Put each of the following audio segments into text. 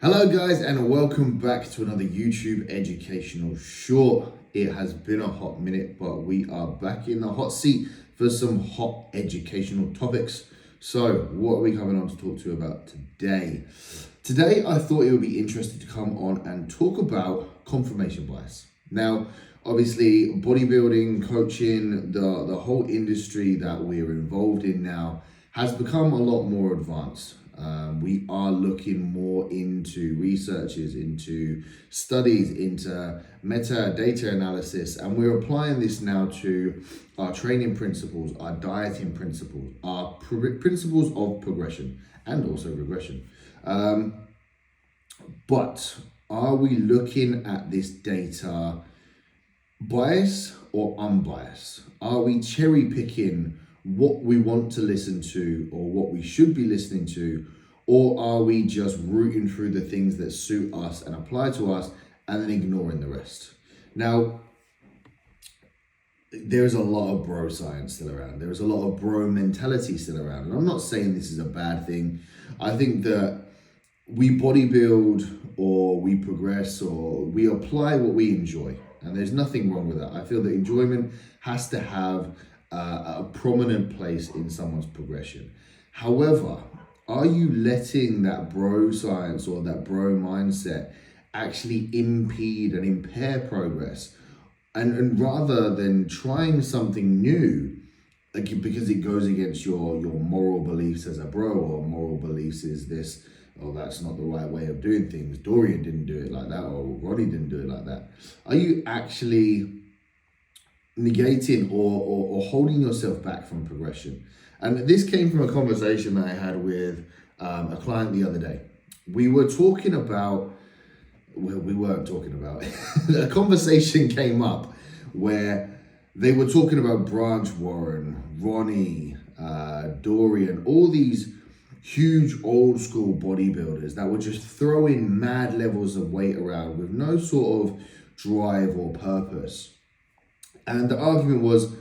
Hello guys, and welcome back to another YouTube educational short. It has been a hot minute, but we are back in the hot seat for some hot educational topics. So what are we coming on to talk to you about today? Today I thought it would be interesting to come on and talk about confirmation bias. Now, obviously bodybuilding, coaching, the whole industry that we're involved in now has become a lot more advanced. We are looking more into researches, into studies, into metadata analysis, and we're applying this now to our training principles, our dieting principles, our principles of progression and also regression. But are we looking at this data biased or unbiased? Are we cherry picking what we want to listen to or what we should be listening to, or are we just rooting through the things that suit us and apply to us and then ignoring the rest? Now, there's a lot of bro science still around. There's a lot of bro mentality still around. And I'm not saying this is a bad thing. I think that we bodybuild or we progress or we apply what we enjoy. And there's nothing wrong with that. I feel that enjoyment has to have a prominent place in someone's progression. However, are you letting that bro science or that bro mindset actually impede and impair progress? And rather than trying something new, because it goes against your moral beliefs as a bro, or moral beliefs is this, oh, that's not the right way of doing things. Dorian didn't do it like that, or Ronnie didn't do it like that. Are you actually negating or holding yourself back from progression? And this came from a conversation that I had with a client the other day. We weren't talking about, a conversation came up where they were talking about Branch Warren, Ronnie, Dorian, all these huge old school bodybuilders that were just throwing mad levels of weight around with no sort of drive or purpose. And the argument was,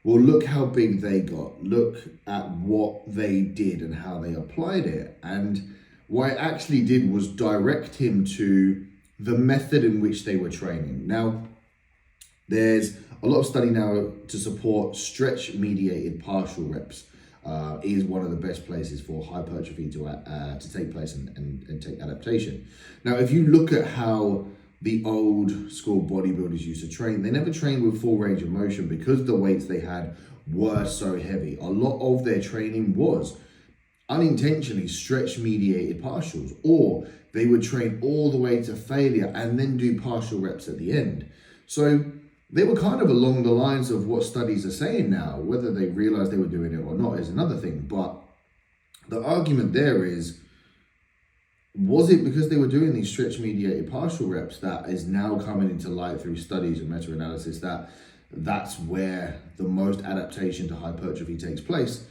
well, look how big they got. Look at what they did and how they applied it. And what it actually did was direct him to the method in which they were training. Now, there's a lot of study now to support stretch-mediated partial reps. Is one of the best places for hypertrophy to take place and take adaptation. Now, if you look at how the old school bodybuilders used to train, they never trained with full range of motion because the weights they had were so heavy. A lot of their training was unintentionally stretch mediated partials, or they would train all the way to failure and then do partial reps at the end. So they were kind of along the lines of what studies are saying now. Whether they realized they were doing it or not is another thing. But the argument there is, was it because they were doing these stretch-mediated partial reps that is now coming into light through studies and meta-analysis that that's where the most adaptation to hypertrophy takes place?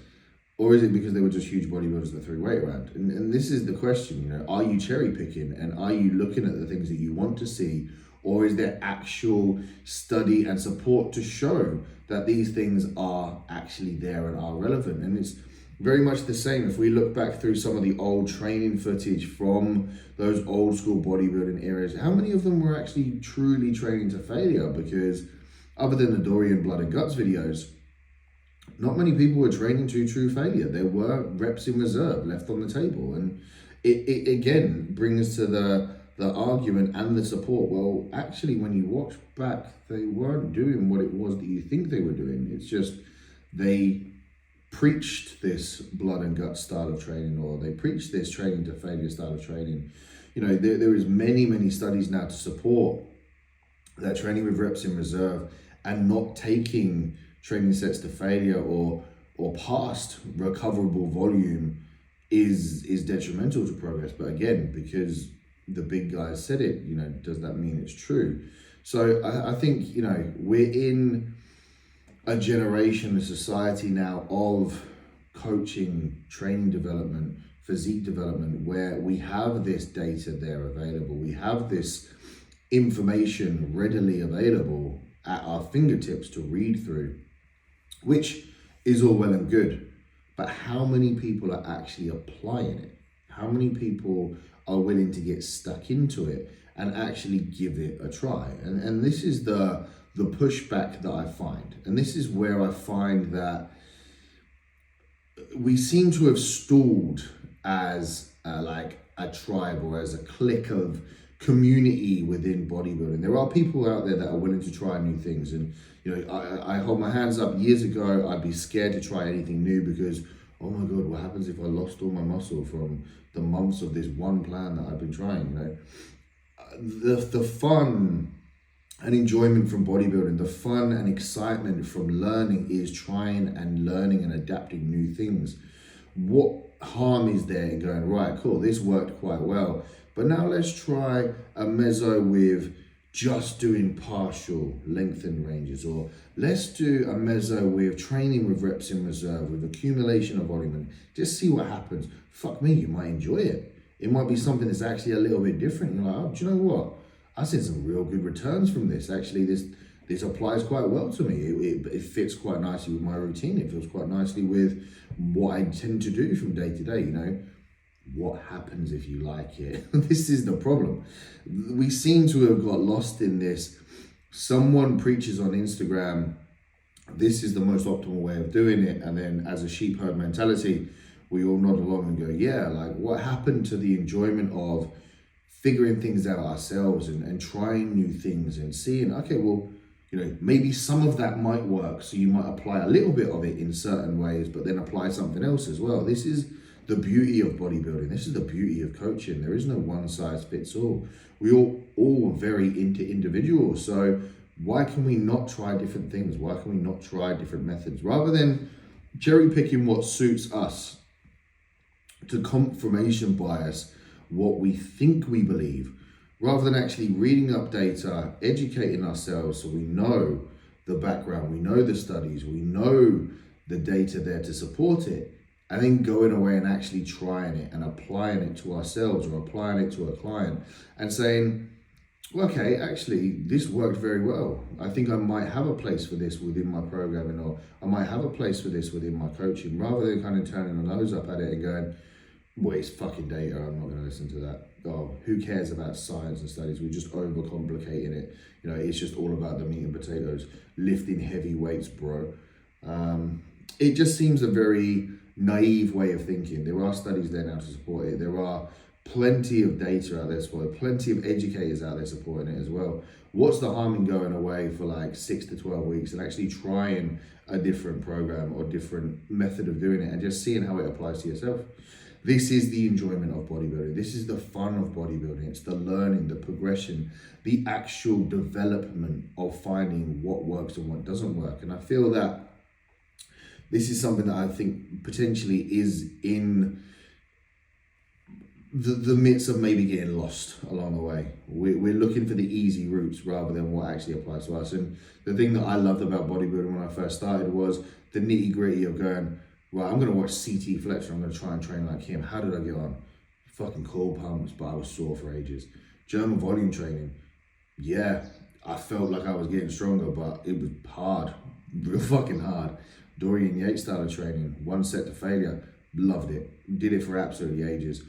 Or is it because they were just huge bodybuilders that threw weight around? And this is the question, are you cherry-picking and are you looking at the things that you want to see? Or is there actual study and support to show that these things are actually there and are relevant? And it's very much the same. If we look back through some of the old training footage from those old school bodybuilding eras, how many of them were actually truly training to failure? Because other than the Dorian Blood and Guts videos, not many people were training to true failure. There were reps in reserve left on the table. And it again brings to the argument and the support. Well, actually, when you watch back, they weren't doing what it was that you think they were doing. It's just they preached this blood and guts style of training, or they preached this training to failure style of training. There is many studies now to support that training with reps in reserve and not taking training sets to failure or past recoverable volume is detrimental to progress. But again, because the big guys said it, does that mean it's true? So I think, we're in a generation, a society now of coaching, training development, physique development, where we have this data there available. We have this information readily available at our fingertips to read through, which is all well and good. But how many people are actually applying it? How many people are willing to get stuck into it and actually give it a try? And this is the pushback that I find. And this is where I find that we seem to have stalled as like a tribe or as a clique of community within bodybuilding. There are people out there that are willing to try new things, and you know, I hold my hands up. Years ago, I'd be scared to try anything new because, oh my God, what happens if I lost all my muscle from the months of this one plan that I've been trying? You know, the fun and enjoyment from bodybuilding, the fun and excitement from learning is trying and learning and adapting new things. What harm is there in going, right, cool, this worked quite well, but now let's try a meso with just doing partial lengthened ranges, or let's do a meso with training with reps in reserve, with accumulation of volume, and just see what happens. Fuck me, you might enjoy it. It might be something that's actually a little bit different. You're like, oh, do you know what? I've seen some real good returns from this. Actually, this applies quite well to me. It fits quite nicely with my routine. It feels quite nicely with what I tend to do from day to day, you know. What happens if you like it? This is the problem. We seem to have got lost in this. Someone preaches on Instagram, this is the most optimal way of doing it. And then as a sheep herd mentality, we all nod along and go, yeah, like what happened to the enjoyment of figuring things out ourselves and trying new things and seeing, okay, well, you know, maybe some of that might work. So you might apply a little bit of it in certain ways, but then apply something else as well. This is the beauty of bodybuilding. This is the beauty of coaching. There is no one size fits all. We all very individual. So why can we not try different things? Why can we not try different methods? Rather than cherry picking what suits us, to confirmation bias what we think we believe, rather than actually reading up data, educating ourselves so we know the background, we know the studies, we know the data there to support it, and then going away and actually trying it and applying it to ourselves or applying it to a client and saying, well, okay, actually, this worked very well. I think I might have a place for this within my programming, or I might have a place for this within my coaching, rather than kind of turning a nose up at it and going, well, it's fucking data, I'm not going to listen to that. Oh, who cares about science and studies? We're just overcomplicating it. You know, it's just all about the meat and potatoes, lifting heavy weights, bro. It just seems a very naive way of thinking. There are studies there now to support it. There are plenty of data out there supporting it, plenty of educators out there supporting it as well. What's the harm in going away for like 6 to 12 weeks and actually trying a different program or different method of doing it and just seeing how it applies to yourself? This is the enjoyment of bodybuilding. This is the fun of bodybuilding. It's the learning, the progression, the actual development of finding what works and what doesn't work. And I feel that this is something that I think potentially is in the midst of maybe getting lost along the way. We're looking for the easy routes rather than what actually applies to us. And the thing that I loved about bodybuilding when I first started was the nitty gritty of going, right, I'm going to watch CT Fletcher. I'm going to try and train like him. How did I get on? Fucking core pumps, but I was sore for ages. German volume training. Yeah, I felt like I was getting stronger, but it was hard. Real fucking hard. Dorian Yates style of training. One set to failure. Loved it. Did it for absolutely ages.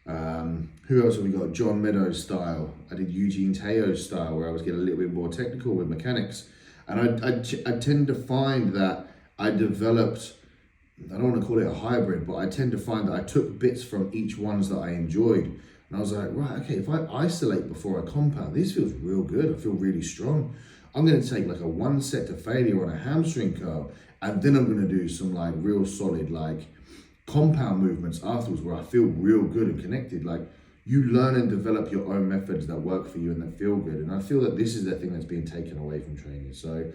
Who else have we got? John Meadows style. I did Eugene Teo's style where I was getting a little bit more technical with mechanics. And I tend to find that I developed, I don't want to call it a hybrid, but I tend to find that I took bits from each ones that I enjoyed. And I was like, right, okay, if I isolate before I compound, this feels real good. I feel really strong. I'm going to take like a 1 set to failure on a hamstring curl, and then I'm going to do some like real solid like compound movements afterwards where I feel real good and connected. Like you learn and develop your own methods that work for you and that feel good. And I feel that this is the thing that's being taken away from training. So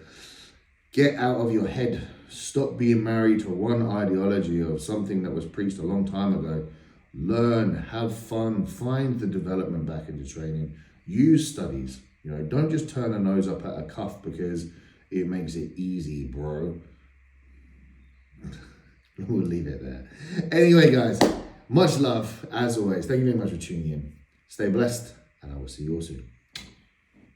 get out of your head. Stop being married to one ideology of something that was preached a long time ago. Learn, have fun, find the development back into training. Use studies. You know, don't just turn a nose up at a cuff because it makes it easy, bro. We'll leave it there. Anyway, guys, much love as always. Thank you very much for tuning in. Stay blessed, and I will see you all soon.